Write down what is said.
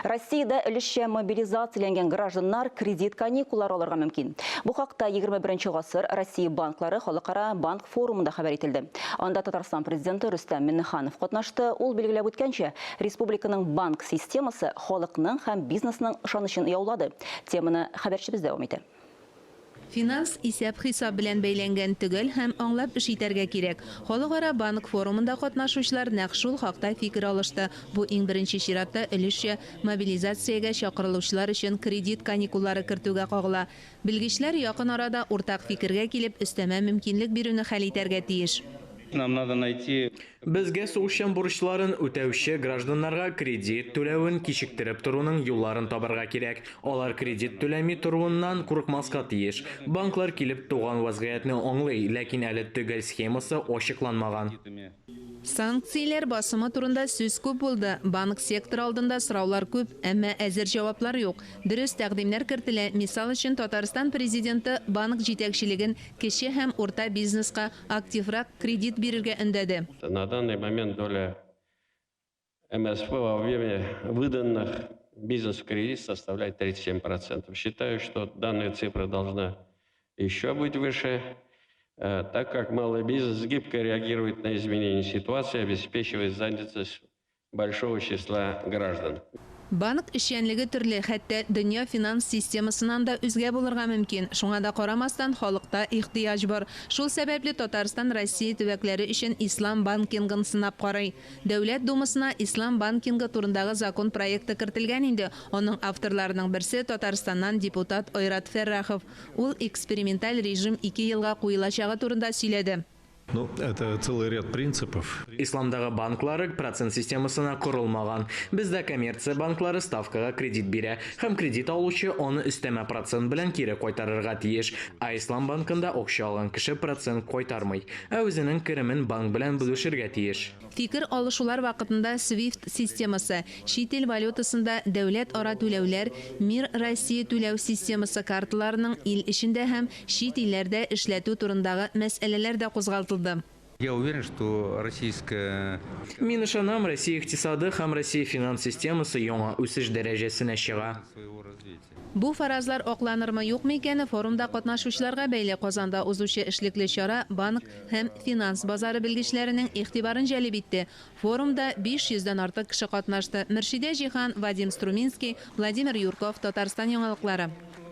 Россияда өлешчә мобилизацияләнгән гражданнар кредит каникуллары алырга мөмкин. Бу хакта 21 гасыр Россия банклары халыкара банк форумында хәбәр ителде. Анда Татарстан президенты Рөстәм Миңнеханов катнашты. Ул билгеләп үткәнчә, республиканың банк системасы халыкның һәм бизнесның ышанычын яулады. Теманы хәбәрчебез дәвам итә. Финанс исәп-хисап белән бәйләнгән түгел һәм аңлап эш итәргә кирәк. Халыкара банк форумында катнашучылар нәкъ шул хакта фикер алышты. Бу иң беренче чиратта өлешчә мобилизациягә чакырылучылар өчен кредит каникуллары кертүгә кагыла. Белгечләр якын арада уртак фикергә килеп, өстәмә мөмкинлек бирүне хәл итәргә тиеш. Нам надо найти... Безгә сугышчан бурычларын үтәүче гражданнарга кредит түләвен кичектереп торуның юлларын табарга кирәк. Алар кредит түләми торуыннан курыкмаска тиеш. Банклар килеп туган вазгыятны аңлый, ләкин әле төгәл схемасы ачыкланмаган. Санкциялар басымы турында сүз күп булды. Банк сектор алдында сораулар күп, әмма әзер җаваплар юк. Дөрес тәкъдимнәр кертелә. Мисал өчен Татарстан президенты банк җитәкчелеген кече һәм урта бизнеска активрак кредит бирергә өндәде. На данный момент доля МСФ во время выданных бизнес-кредитов составляет 37%. Считаю, что данная цифра должна еще быть выше, так как малый бизнес гибко реагирует на изменения ситуации, обеспечивает занятость большого числа граждан. Банк эшчәнлеге төрле, хәтта дөнья финанс системасынан да үзгә булырга мөмкин. Шуңа да карамастан халыкта ихтыяҗ бар. Шул сәбәпле Татарстан Россия төбәкләре өчен ислам банкингын сынап карый. Дәүләт думасына ислам банкингы турындагы закон проекты кертелгән инде. Аның авторларының берсе Татарстаннан депутат Айрат Фәррахов. Ул эксперименталь режим 2 елга куелачагы турында сөйләде. Ну, это целый ряд принципов. Исламдагы банклары процент системасына корылмаган. Бездә коммерция банклары ставкага кредит бирә, һәм кредит алучы аны өстәмә процент белән кире кайтарырга тиеш. А ислам банкында акча алган кеше процент кайтармый, ә үзенең керемен банк белән бүлешергә тиеш. Фикер алышулар вакытында SWIFT системасы, чит ил валютасында дәүләт ара түләүләр, Мир Россия түләү системасы карталарының ил эчендә һәм чит илләрдә эшләтү турындагы мәсьәләләр дә кузгатылды. Я уверен, что российская... Мин ышанам, Россия икътисады һәм Россия финанс системасы яңа үсеш дәрәҗәсенә чыга. Бу фаразлар акланырмы юкмы икәне форумда катнашучыларга бәйле. Казанда узучы эшлекле чара банк һәм финанс базары белгечләренең игътибарын җәлеп итте. Форумда 500-дән артык кеше катнашты. Мөршидә Җихан, Вадим Струминский, Владимир Юрков, Татарстан яңалыклары.